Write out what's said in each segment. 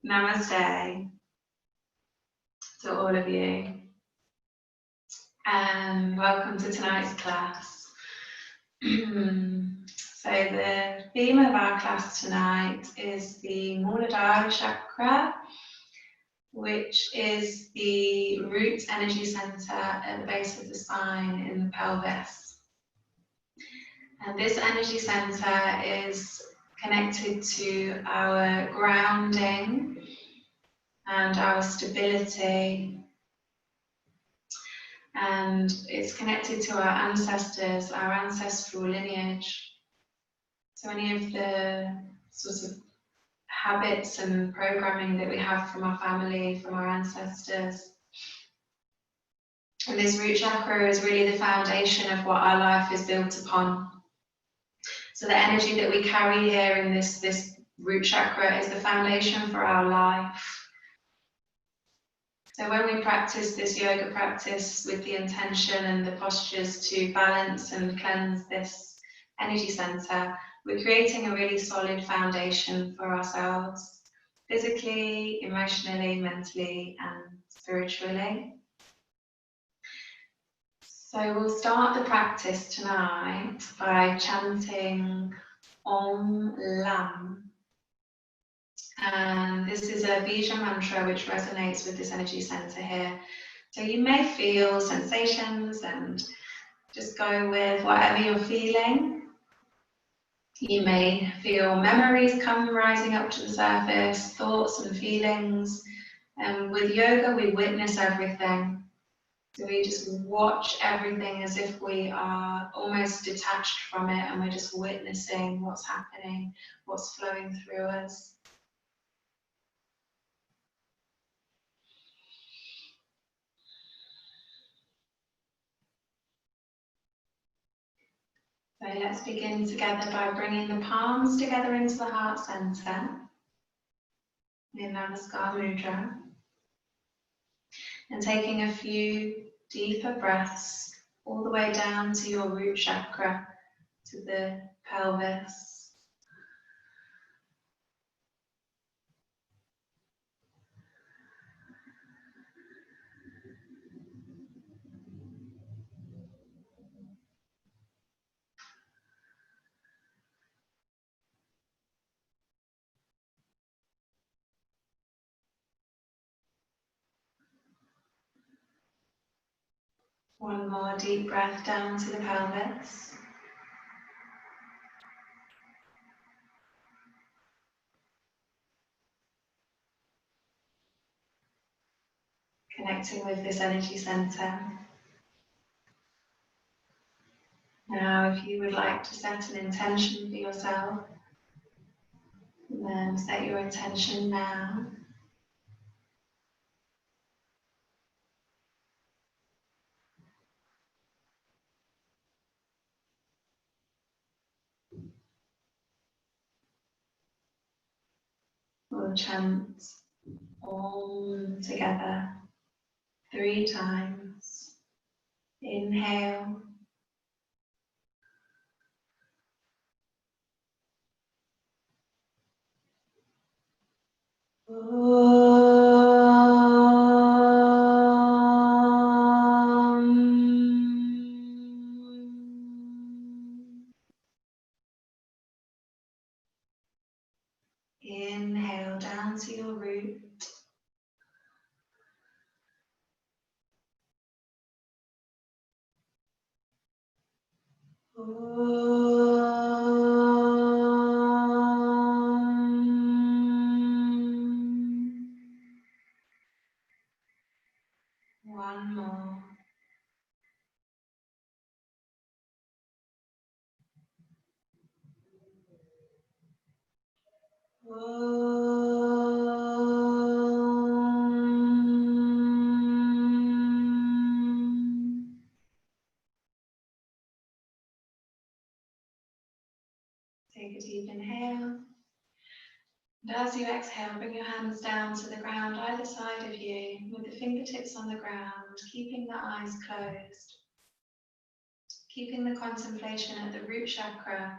Namaste to all of you, and welcome to tonight's class. So the theme of our class tonight is the Muladhara Chakra, which is the root energy center at the base of the spine in the pelvis. And this energy center is connected to our grounding and our stability, and it's connected to our ancestors, our ancestral lineage. So any of the sorts of habits and programming that we have from our family, from our ancestors. And this root chakra is really the foundation of what our life is built upon. So the energy that we carry here in this root chakra is the foundation for our life. So when we practice this yoga practice with the intention and the postures to balance and cleanse this energy center, we're creating a really solid foundation for ourselves, physically, emotionally, mentally, and spiritually. So we'll start the practice tonight by chanting Om Lam. And this is a bija mantra which resonates with this energy center here. So you may feel sensations and just go with whatever you're feeling. You may feel memories come rising up to the surface, thoughts and feelings. And with yoga, we witness everything. So we just watch everything as if we are almost detached from it, and we're just witnessing what's happening, what's flowing through us. So let's begin together by bringing the palms together into the heart center in Namaskar Mudra, and taking a few deeper breaths all the way down to your root chakra, to the pelvis. One more deep breath down to the pelvis. Connecting with this energy center. Now, if you would like to set an intention for yourself, then set your intention now. We'll chant Om together 3 times. Inhale. Inhale down to your root. One more. Take a deep inhale. And as you exhale, bring your hands down to the ground either side of you, with the fingertips on the ground, keeping the eyes closed. Keeping the contemplation at the root chakra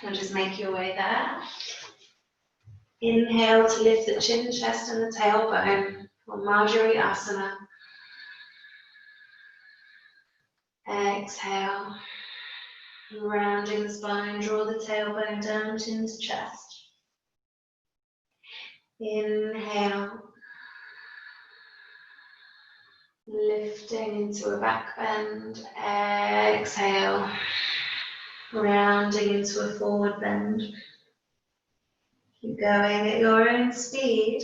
And just make your way there. Inhale to lift the chin, chest and the tailbone for Marjorie Asana. Exhale, rounding the spine, draw the tailbone down, chin to chest. Inhale, lifting into a back bend. Exhale, rounding into a forward bend. Keep going at your own speed.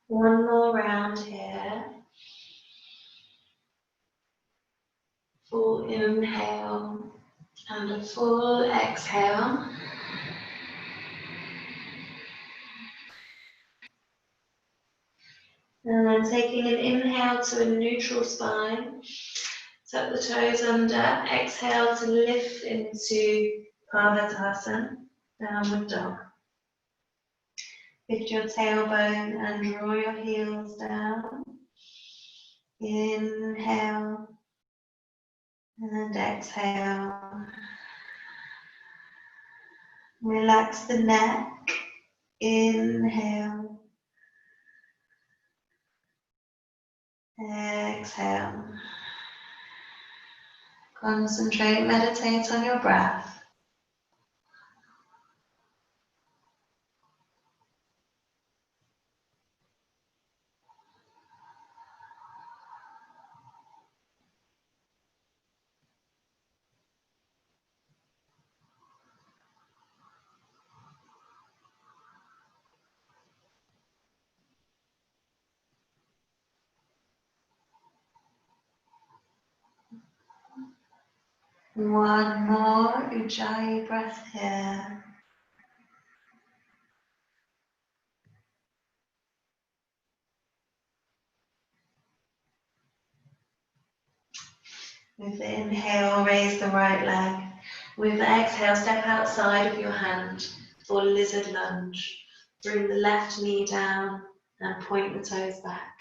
One more round here. Full inhale and a full exhale. And then taking an inhale to a neutral spine. Tuck the toes under. Exhale to lift into Parvatasana, downward dog. Lift your tailbone and draw your heels down. Inhale and exhale. Relax the neck. Inhale. Exhale. Concentrate, meditate on your breath. One more Ujjayi breath here. With the inhale, raise the right leg. With the exhale, step outside of your hand for lizard lunge. Bring the left knee down and point the toes back.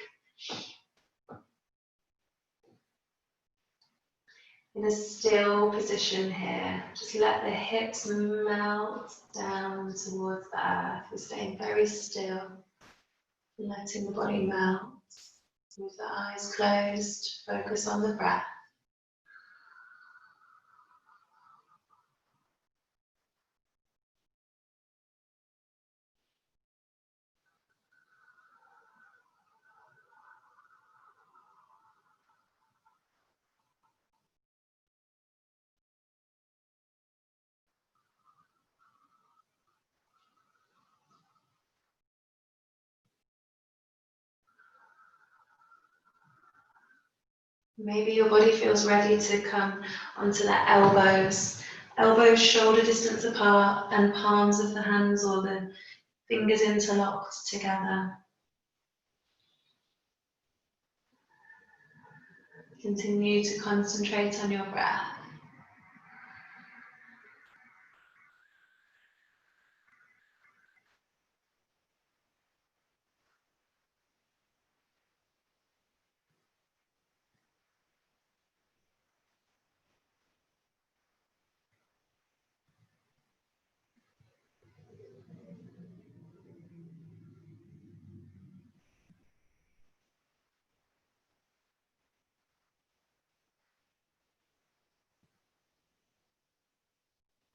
In a still position here, just let the hips melt down towards the earth. We're staying very still, letting the body melt. With the eyes closed, focus on the breath. Maybe your body feels ready to come onto the elbows. Elbows shoulder distance apart and palms of the hands or the fingers interlocked together. Continue to concentrate on your breath.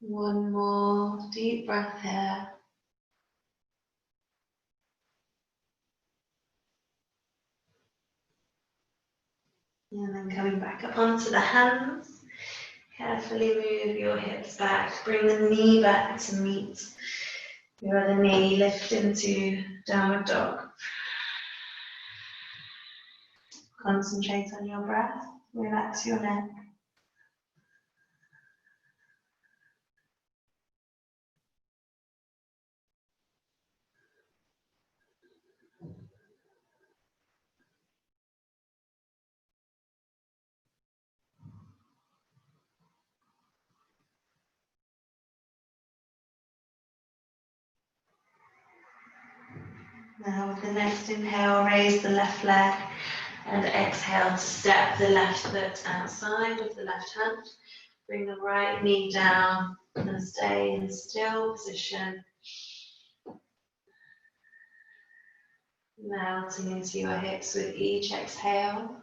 One more deep breath here. And then coming back up onto the hands. Carefully move your hips back. Bring the knee back to meet your other knee. Lift into downward dog. Concentrate on your breath. Relax your neck. Now with the next inhale, raise the left leg, and exhale to step the left foot outside with the left hand. Bring the right knee down and stay in still position. Melting into your hips with each exhale.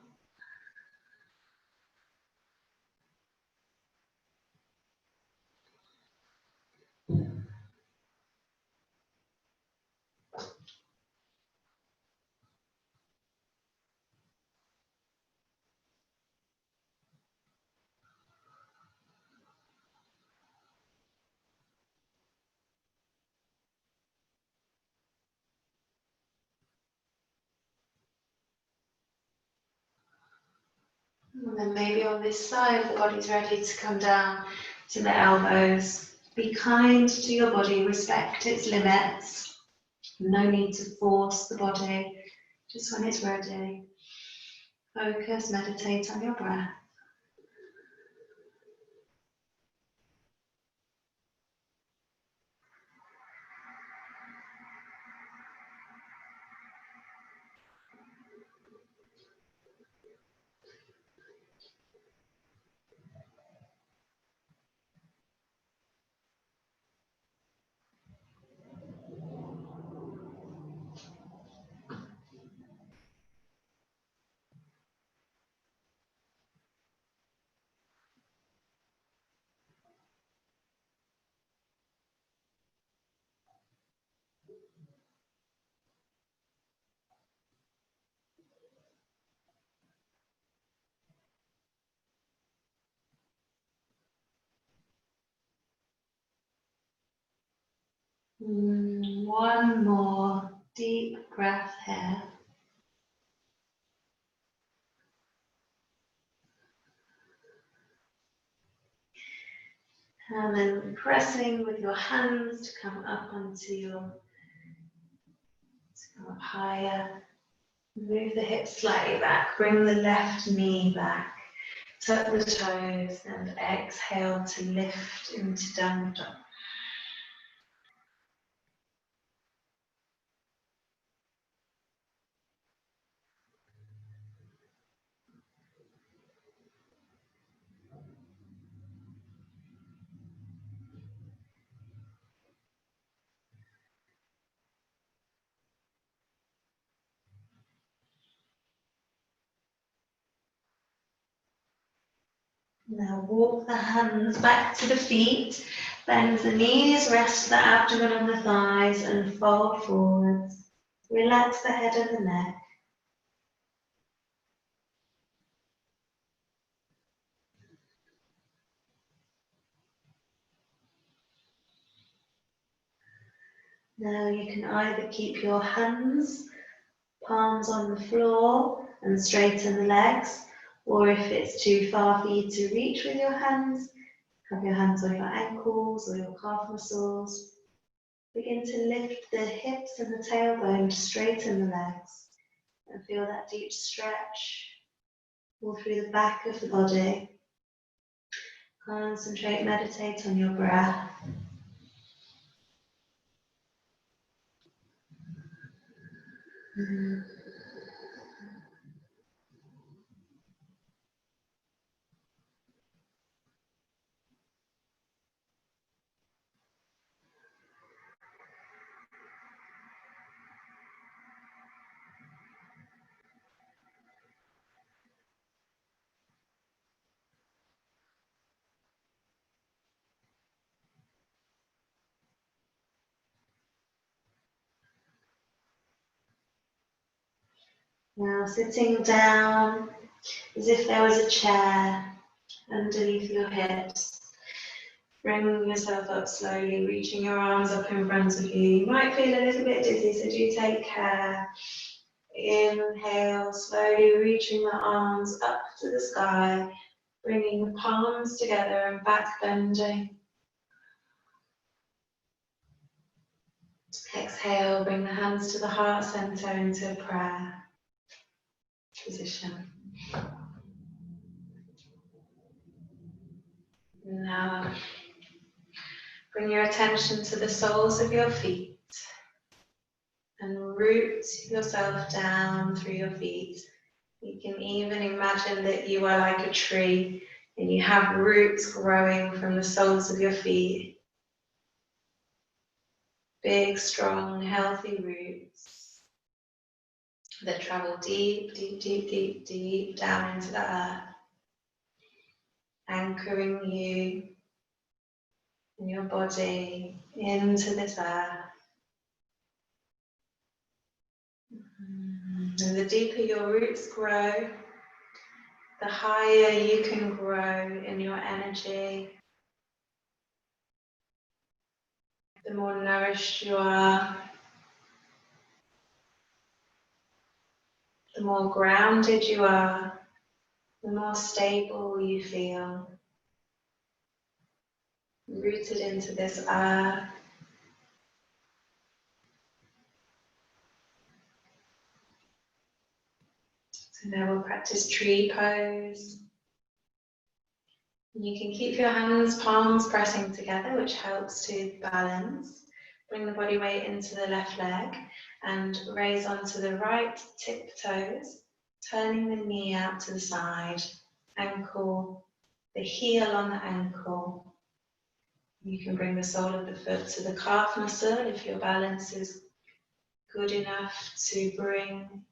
And then maybe on this side, the body's ready to come down to the elbows. Be kind to your body, respect its limits. No need to force the body, just when it's ready. Focus, meditate on your breath. One more deep breath here. And then pressing with your hands to come up come up higher. Move the hips slightly back, bring the left knee back. Tuck the toes and exhale to lift into down dog. Now walk the hands back to the feet, bend the knees, rest the abdomen on the thighs and fold forwards. Relax the head of the neck. Now you can either keep your hands, palms on the floor and straighten the legs, or if it's too far for you to reach with your hands, have your hands on your ankles or your calf muscles. Begin to lift the hips and the tailbone to straighten the legs and feel that deep stretch all through the back of the body. Concentrate, meditate on your breath. Now sitting down as if there was a chair underneath your hips. Bring yourself up slowly, reaching your arms up in front of you. You might feel a little bit dizzy, so do take care. Inhale, slowly reaching the arms up to the sky, bringing the palms together and back bending. Exhale, bring the hands to the heart center into a prayer position. Now, bring your attention to the soles of your feet and root yourself down through your feet. You can even imagine that you are like a tree and you have roots growing from the soles of your feet. Big, strong, healthy roots that travel deep, deep, deep, deep, deep down into the earth, anchoring you and your body into this earth. And the deeper your roots grow, the higher you can grow in your energy. The more nourished you are, the more grounded you are, the more stable you feel. Rooted into this earth. So now we'll practice tree pose. You can keep your hands, palms pressing together, which helps to balance. Bring the body weight into the left leg and raise onto the right tiptoes, turning the knee out to the side, ankle, the heel on the ankle. You can bring the sole of the foot to the calf muscle if your balance is good enough to bring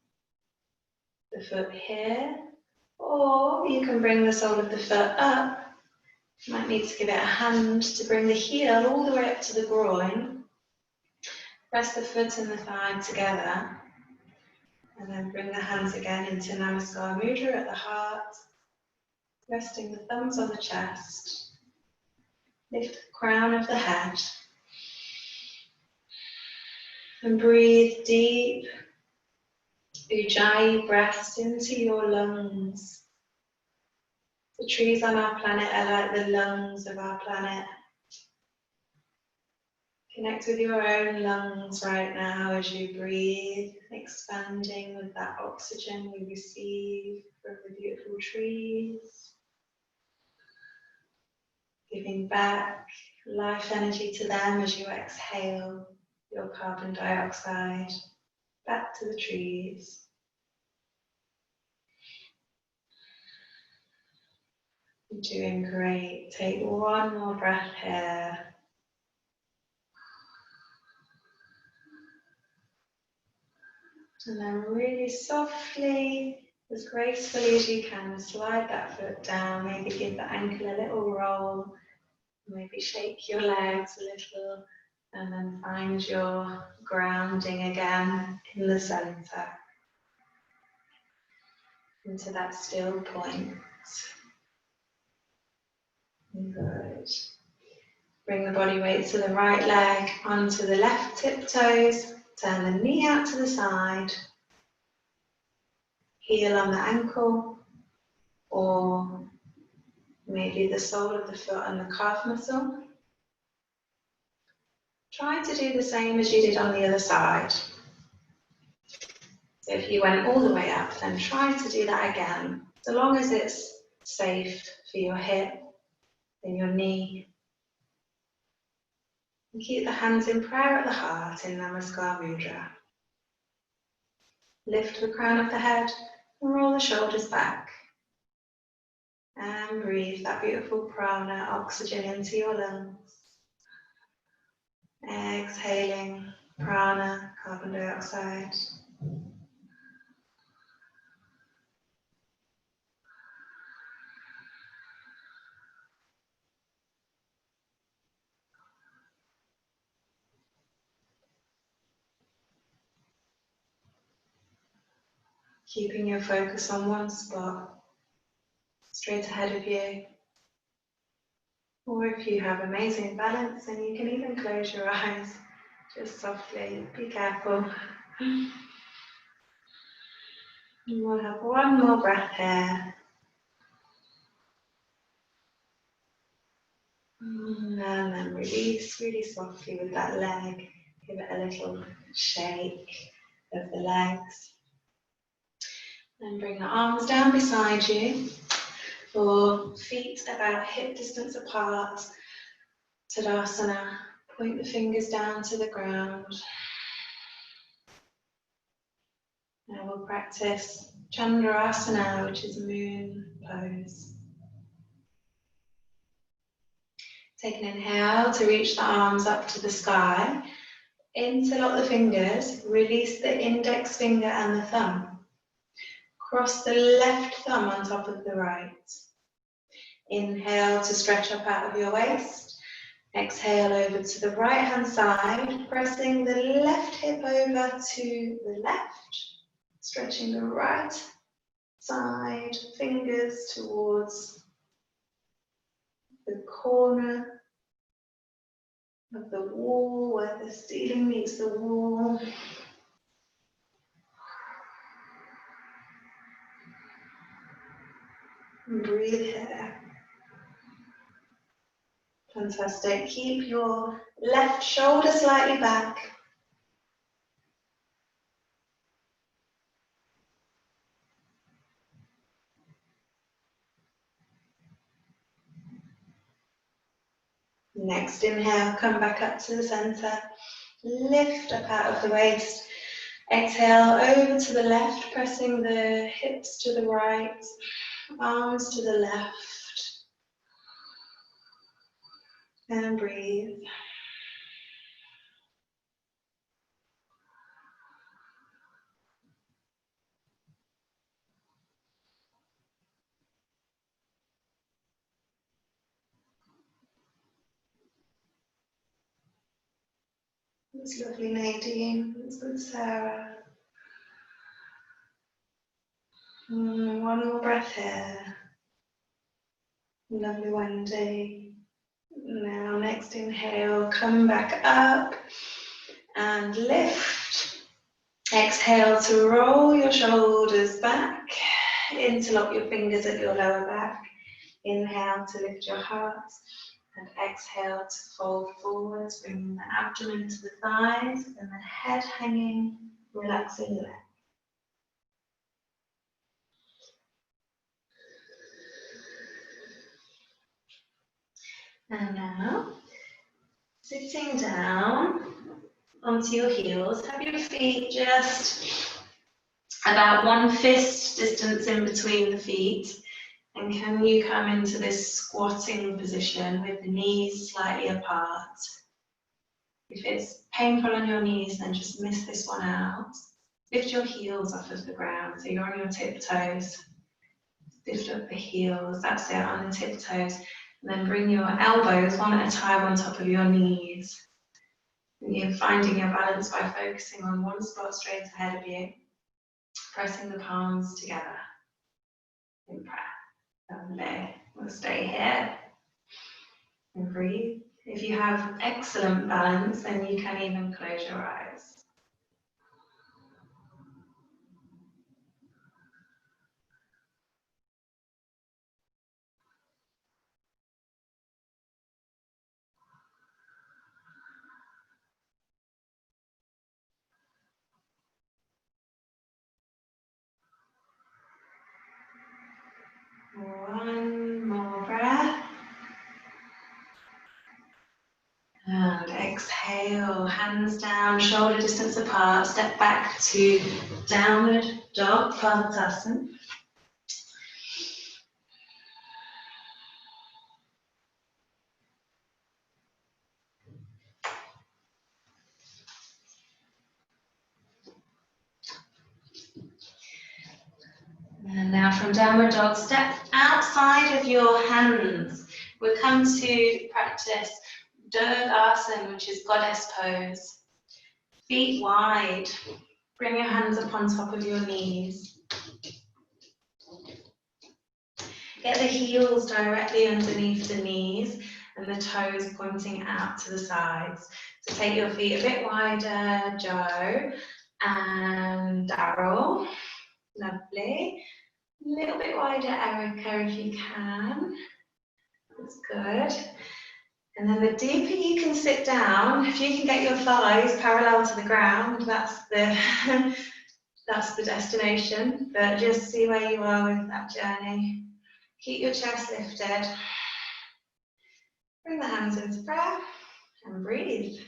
the foot here, or you can bring the sole of the foot up. You might need to give it a hand to bring the heel all the way up to the groin. Press the foot and the thigh together, and then bring the hands again into Namaskar Mudra at the heart, resting the thumbs on the chest. Lift the crown of the head, and breathe deep Ujjayi breaths into your lungs. The trees on our planet are like the lungs of our planet. Connect with your own lungs right now as you breathe, expanding with that oxygen we receive from the beautiful trees. Giving back life energy to them as you exhale your carbon dioxide back to the trees. You're doing great. Take one more breath here. And then really softly, as gracefully as you can, slide that foot down. Maybe give the ankle a little roll. Maybe shake your legs a little. And then find your grounding again in the center. Into that still point. Good. Bring the body weight to the right leg, onto the left tiptoes. Turn the knee out to the side. Heel on the ankle, or maybe the sole of the foot and the calf muscle. Try to do the same as you did on the other side. So if you went all the way up, then try to do that again, so long as it's safe for your hip and your knee. And keep the hands in prayer at the heart in Namaskar Mudra. Lift the crown of the head and roll the shoulders back. And breathe that beautiful prana, oxygen into your lungs. Exhaling prana, carbon dioxide. Keeping your focus on one spot, straight ahead of you. Or if you have amazing balance, then you can even close your eyes, just softly. Be careful. And we'll have one more breath here. And then release really softly with that leg. Give it a little shake of the legs. Then bring the arms down beside you, or feet about hip distance apart. Tadasana. Point the fingers down to the ground. Now we'll practice Chandrasana, which is moon pose. Take an inhale to reach the arms up to the sky. Interlock the fingers, release the index finger and the thumb. Cross the left thumb on top of the right. Inhale to stretch up out of your waist. Exhale over to the right hand side, pressing the left hip over to the left. Stretching the right side, fingers towards the corner of the wall where the ceiling meets the wall. And breathe here. Fantastic. Keep your left shoulder slightly back. Next inhale, come back up to the center. Lift up out of the waist. Exhale over to the left, pressing the hips to the right, arms to the left. And breathe. It's lovely, Nadine. It's good, Sarah. One more breath here. Lovely, Wendy. Now, next inhale, come back up and lift. Exhale to roll your shoulders back. Interlock your fingers at your lower back. Inhale to lift your heart. And exhale to fold forwards, bringing the abdomen to the thighs and the head hanging, relaxing the neck. And now, sitting down onto your heels, have your feet just about one fist distance in between the feet. And can you come into this squatting position with the knees slightly apart? If it's painful on your knees, then just miss this one out. Lift your heels off of the ground, so you're on your tiptoes. Lift up the heels, that's it, on the tiptoes. And then bring your elbows one at a time on top of your knees. And you're finding your balance by focusing on one spot straight ahead of you, pressing the palms together in prayer. Lovely. We'll stay here and breathe. If you have excellent balance, then you can even close your eyes. One more breath. And exhale, hands down, shoulder distance apart, step back to downward dog, Padmasana. And now from downward dog, step outside of your hands. We'll come to practice Asana, which is goddess pose. Feet wide. Bring your hands up on top of your knees. Get the heels directly underneath the knees and the toes pointing out to the sides. So take your feet a bit wider, Joe, and Daryl. Lovely. A little bit wider, Erica, if you can. That's good. And then the deeper you can sit down, if you can get your thighs parallel to the ground, that's the that's the destination. But just see where you are with that journey. Keep your chest lifted. Bring the hands into prayer and breathe.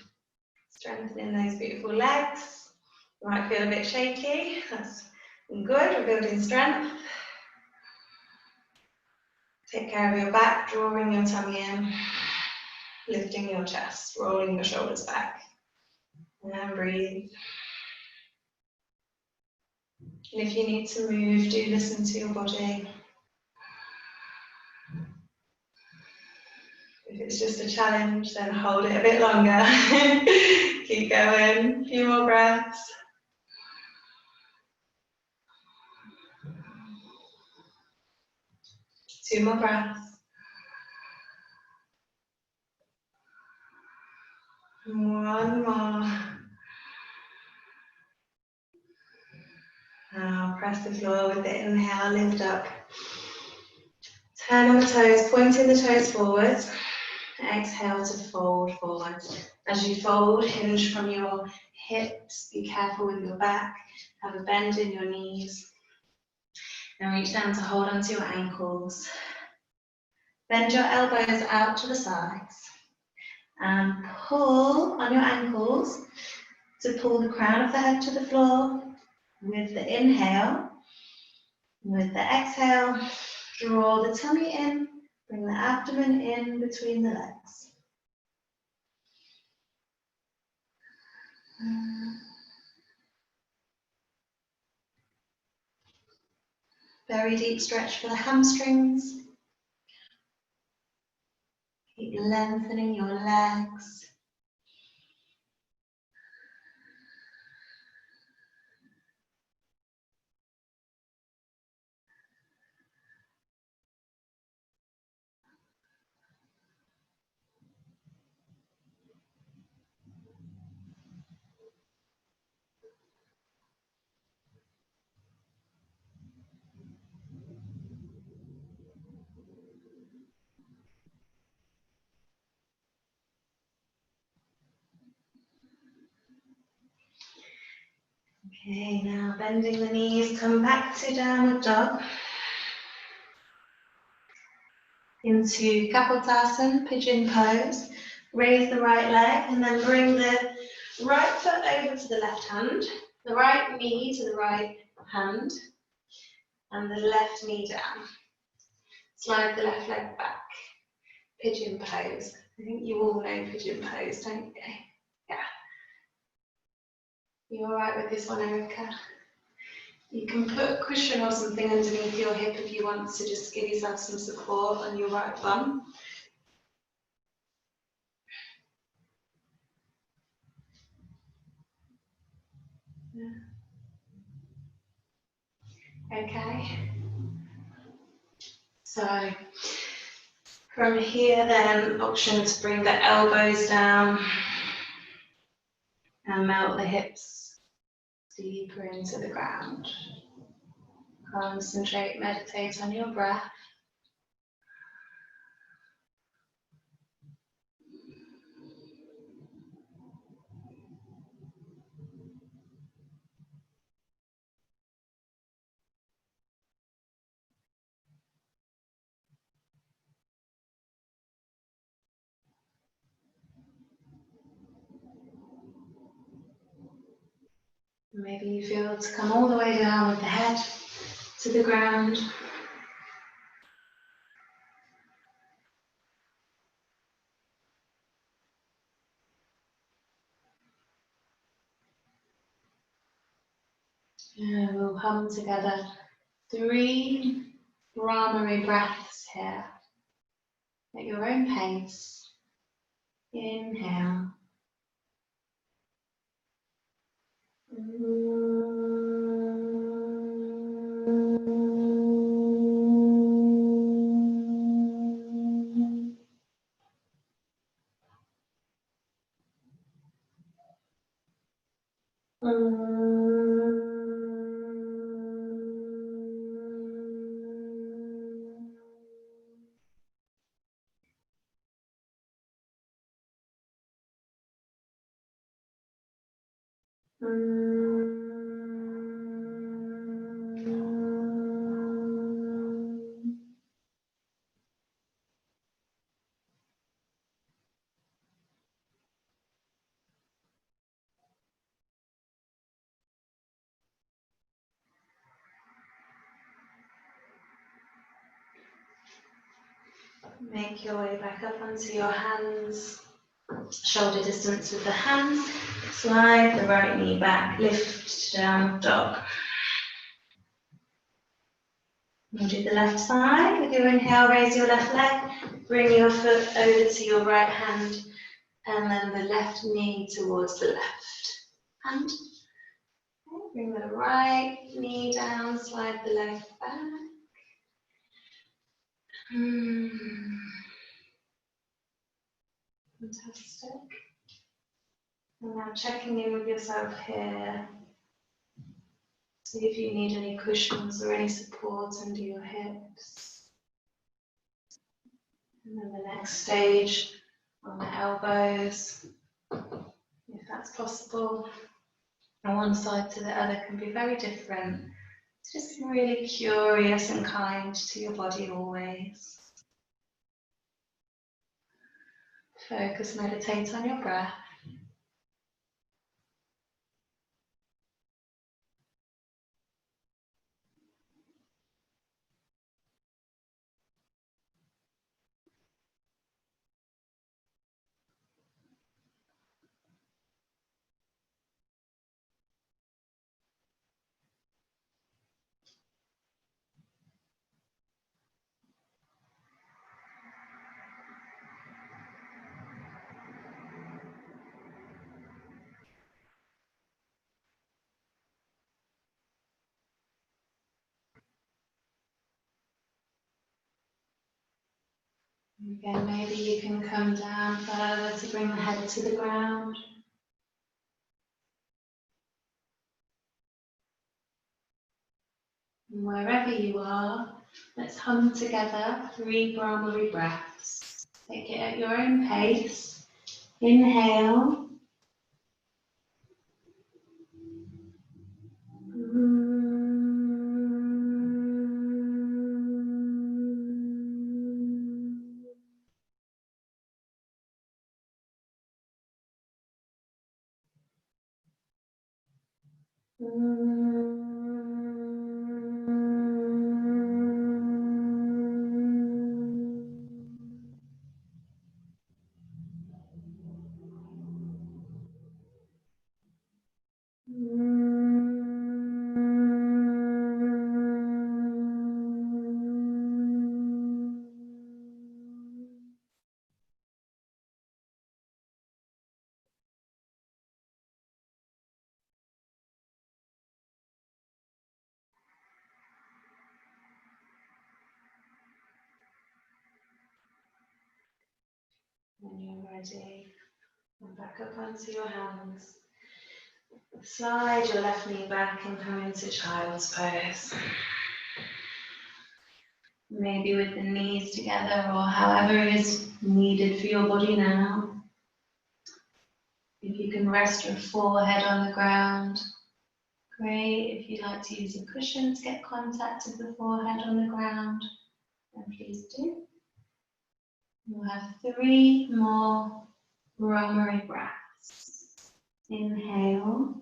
Strengthening those beautiful legs. You might feel a bit shaky. That's good. We're building strength. Take care of your back, drawing your tummy in, lifting your chest, rolling your shoulders back. And then breathe. And if you need to move, do listen to your body. If it's just a challenge, then hold it a bit longer. Keep going. A few more breaths. Two more breaths. One more. Now press the floor with the inhale, lift up. Turn on the toes, pointing the toes forward. Exhale to fold forward. As you fold, hinge from your hips. Be careful with your back. Have a bend in your knees. And reach down to hold onto your ankles. Bend your elbows out to the sides. And pull on your ankles to pull the crown of the head to the floor with the inhale. With the exhale, draw the tummy in, bring the abdomen in between the legs. Very deep stretch for the hamstrings. Keep lengthening your legs. Okay, now bending the knees, come back to downward dog. Into Kapotasana, pigeon pose. Raise the right leg and then bring the right foot over to the left hand, the right knee to the right hand, and the left knee down. Slide the left leg back. Pigeon pose. I think you all know pigeon pose, don't you? Yeah. You all right with this one, Erica? You can put a cushion or something underneath your hip if you want to just give yourself some support on your right bum. Yeah. Okay. So from here then, option to bring the elbows down and melt the hips deeper into the ground. Concentrate, meditate on your breath. Maybe you feel to come all the way down with the head to the ground. And we'll hum together 3 Brahmari breaths here at your own pace. Inhale. Make your way back up onto your hands, shoulder distance with the hands. Slide the right knee back, lift to down dog. We'll do the left side. With your inhale, raise your left leg, bring your foot over to your right hand, and then the left knee towards the left hand. Okay, bring the right knee down, slide the left back. Fantastic. And now checking in with yourself here. See if you need any cushions or any support under your hips. And then the next stage on the elbows, if that's possible. And one side to the other can be very different. Just really curious and kind to your body always. Focus, meditate on your breath. Again, maybe you can come down further to bring the head to the ground. And wherever you are, let's hum together 3 primary breaths. Take it at your own pace. Inhale. When you're ready, come back up onto your hands. Slide your left knee back and come into child's pose. Maybe with the knees together or however is needed for your body now. If you can rest your forehead on the ground, great. If you like to use a cushion to get contact with the forehead on the ground, then please do. We'll have 3 more primary breaths. Inhale.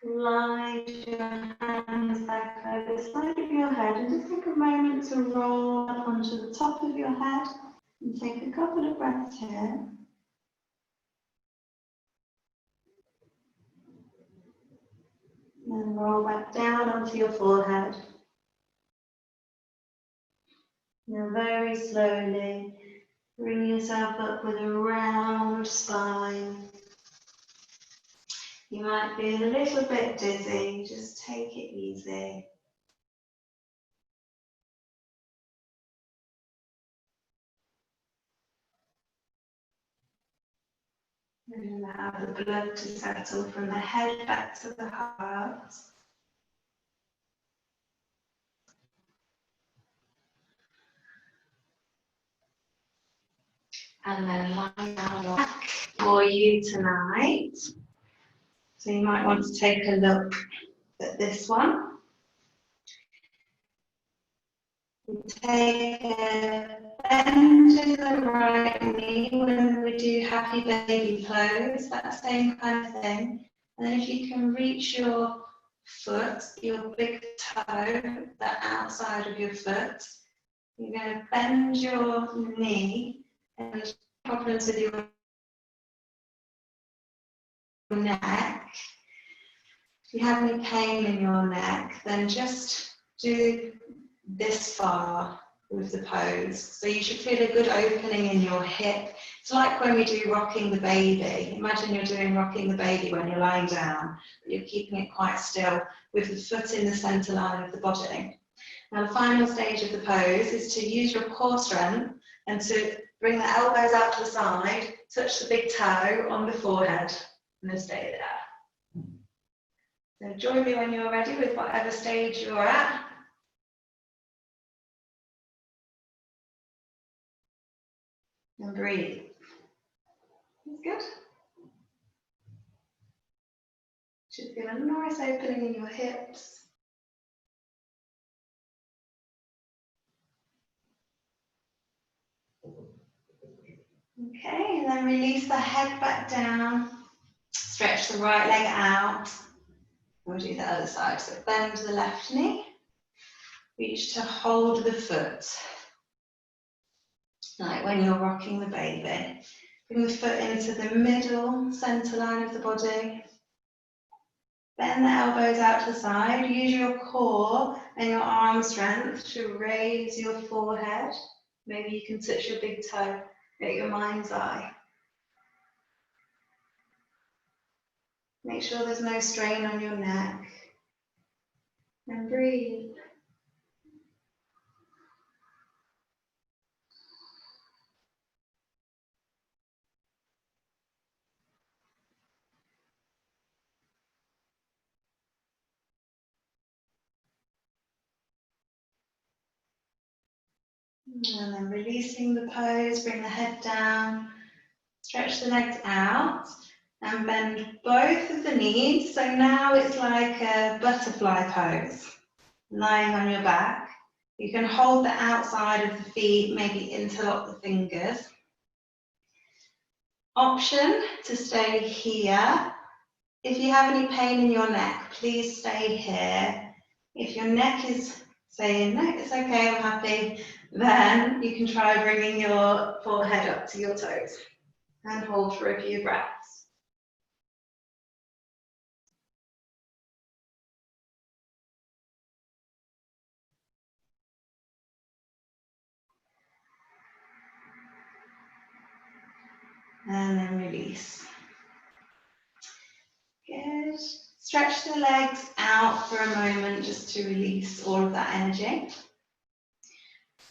Slide your hands back over the side of your head and just take a moment to roll up onto the top of your head and take a couple of breaths here. Then roll back down onto your forehead. Now very slowly, bring yourself up with a round spine. You might feel a little bit dizzy, just take it easy. And allow the blood to settle from the head back to the heart. And then lie down back for you tonight. So you might want to take a look at this one. Take a bend to the right knee when we do happy baby pose, that same kind of thing. And then if you can reach your foot, your big toe, the outside of your foot, you're going to bend your knee and problems with your neck. If you have any pain in your neck, then just do this far with the pose. So you should feel a good opening in your hip. It's like when we do rocking the baby. Imagine you're doing rocking the baby when you're lying down, but you're keeping it quite still with the foot in the center line of the body. Now the final stage of the pose is to use your core strength and to bring the elbows out to the side, touch the big toe on the forehead, and then stay there. So join me when you're ready with whatever stage you're at. And breathe. That's good. Should feel a nice opening in your hips. Okay, and then release the head back down. Stretch the right leg out. We'll do the other side. So bend the left knee. Reach to hold the foot. Like when you're rocking the baby. Bring the foot into the middle center line of the body. Bend the elbows out to the side. Use your core and your arm strength to raise your forehead. Maybe you can touch your big toe at your mind's eye. Make sure there's no strain on your neck. And breathe. And then releasing the pose, bring the head down, stretch the legs out and bend both of the knees. So now it's like a butterfly pose, lying on your back. You can hold the outside of the feet, maybe interlock the fingers. Option to stay here. If you have any pain in your neck, please stay here. If your neck is saying, no, it's okay, I'm happy, then you can try bringing your forehead up to your toes and hold for a few breaths. And then release. Good. Stretch the legs out for a moment just to release all of that energy.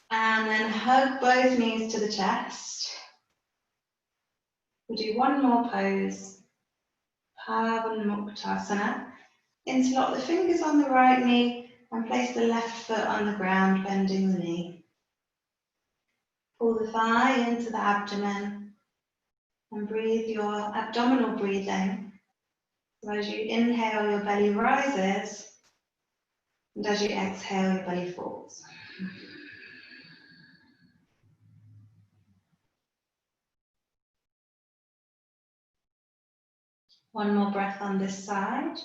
And then hug both knees to the chest. We'll do one more pose. Asana. Interlock the fingers on the right knee and place the left foot on the ground, bending the knee. Pull the thigh into the abdomen and breathe your abdominal breathing. So as you inhale, your belly rises, and as you exhale, your belly falls. One more breath on this side.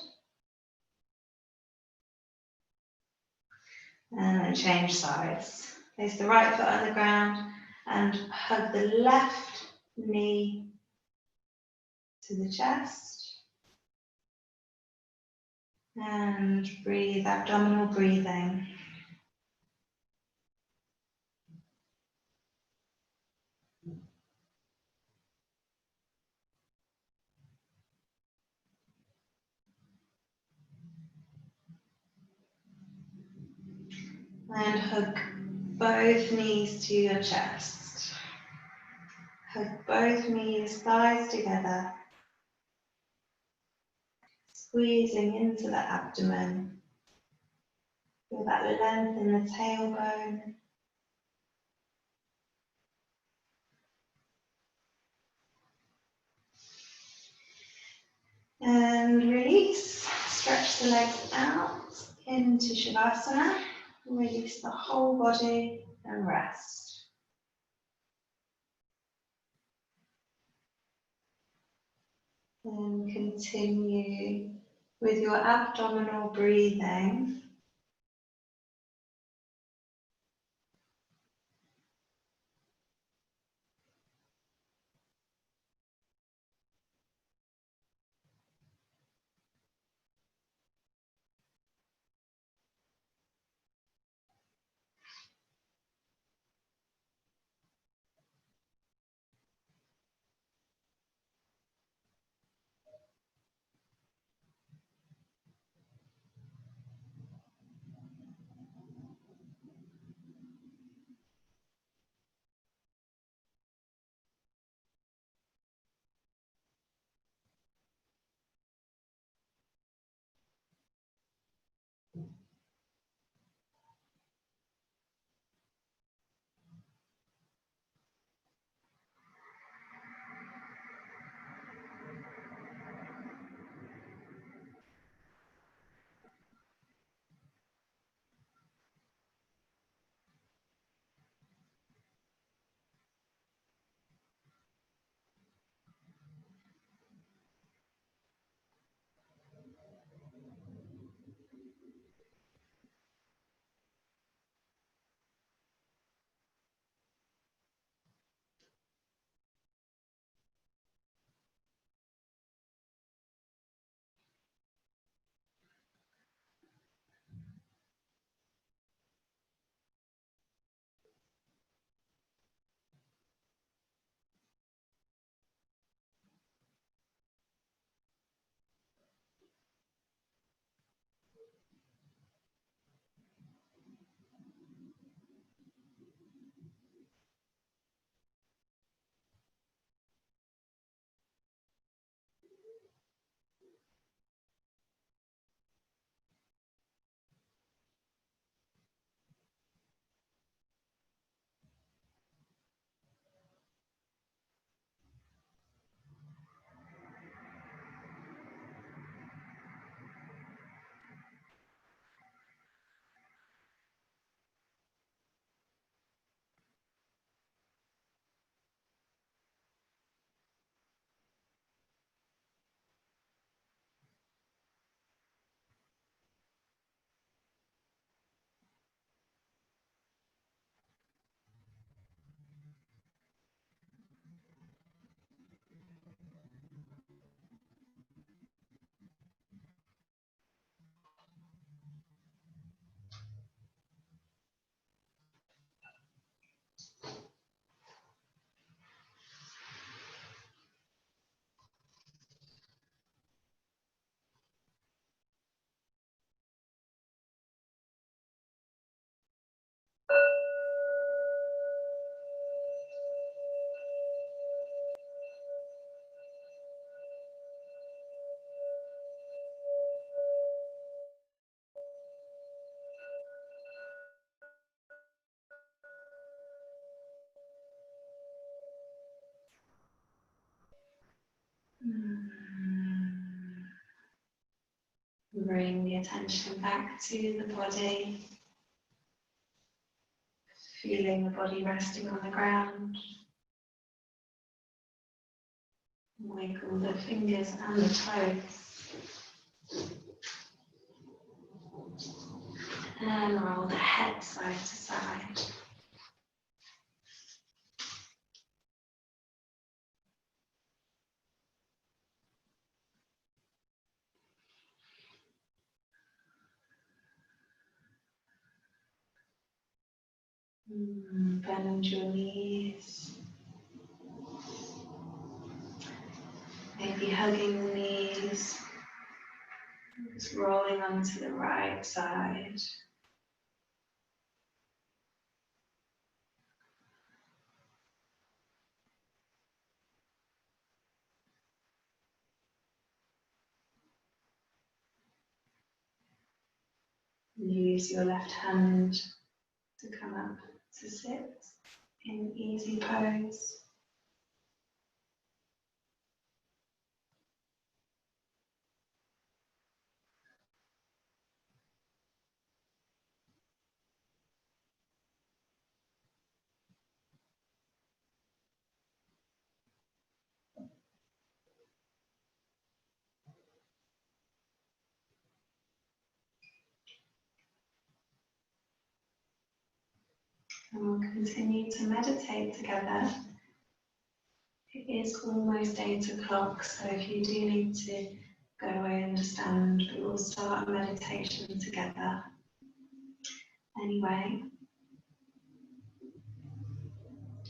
And then change sides. Place the right foot on the ground and hug the left knee to the chest. And breathe, abdominal breathing. And hug both knees to your chest. Hug both knees, thighs together. Squeezing into the abdomen. Feel that length in the tailbone. And release. Stretch the legs out into Shavasana. Release the whole body and rest. And continue with your abdominal breathing. Bring the attention back to the body, feeling the body resting on the ground. Wiggle the fingers and the toes. And roll the head side to side. Bend your knees. Maybe hugging the knees. Just rolling onto the right side. Use your left hand to come up to sit in easy pose. And we'll continue to meditate together. It is almost 8 o'clock, so if you do need to go away, understand, but we'll start a meditation together. Anyway,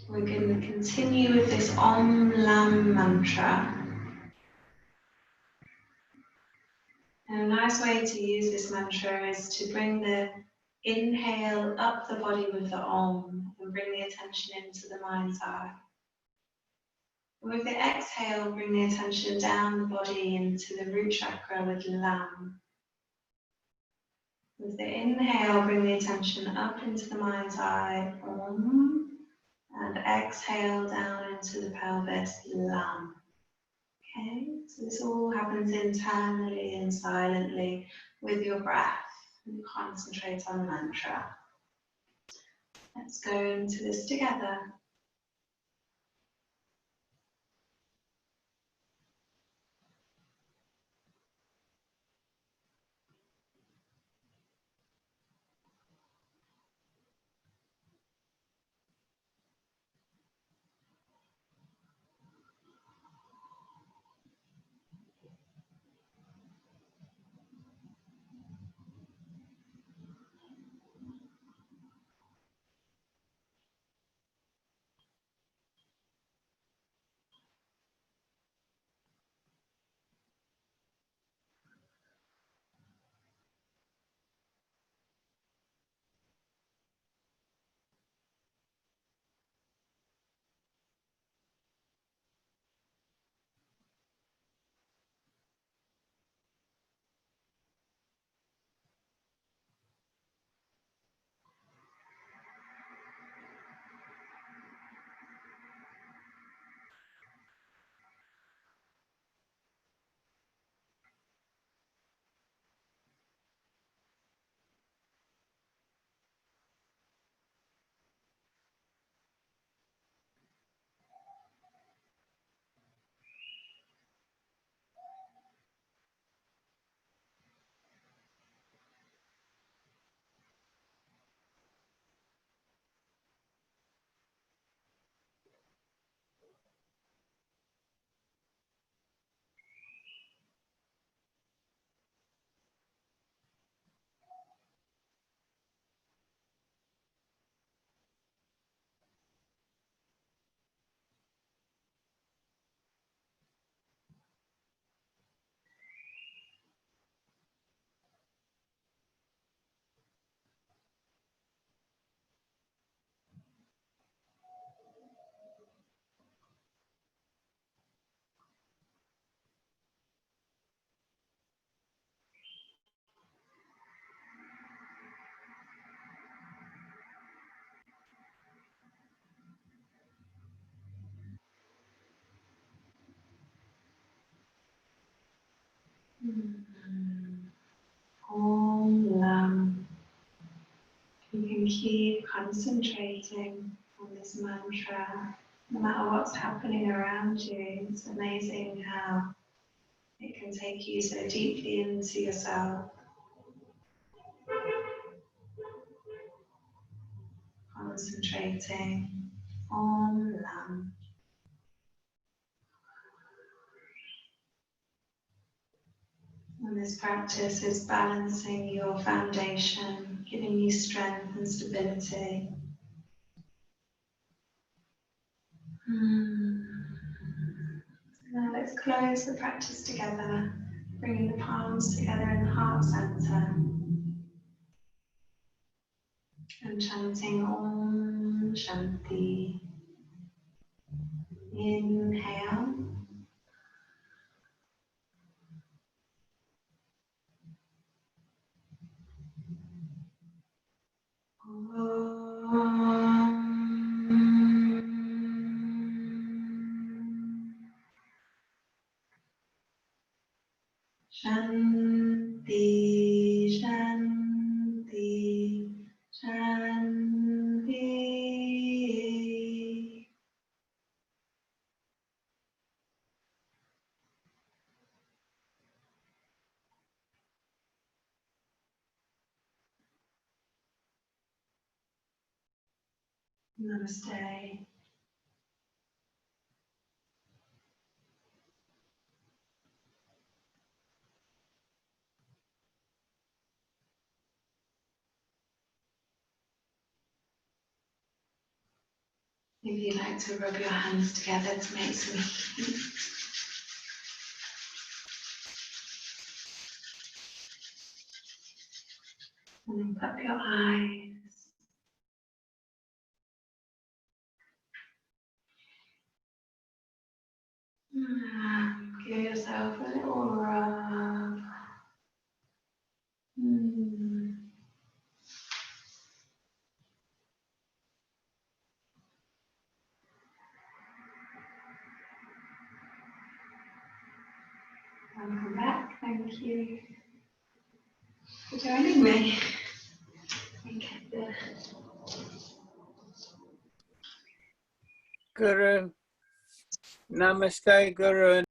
we're going to continue with this Om Lam mantra. And a nice way to use this mantra is to bring the inhale up the body with the Om and bring the attention into the mind's eye. With the exhale, bring the attention down the body into the root chakra with Lam. With the inhale, bring the attention up into the mind's eye, Om, and exhale down into the pelvis, Lam. Okay, so this all happens internally and silently with your breath. And concentrate on the mantra. Let's go into this together. Om Lam. You can keep concentrating on this mantra, no matter what's happening around you. It's amazing how it can take you so deeply into yourself. concentrating on Lam. And this practice is balancing your foundation, giving you strength and stability. Now let's close the practice together, bringing the palms together in the heart center and chanting Om Shanti. Inhale. Shanti, Shanti, Shanti. Namaste. If you'd like to rub your hands together to make some heat. And then cup your eyes. Give yourself a little rub. Welcome back. Thank you for joining me. Okay, good. Guru. Namaste, Guru.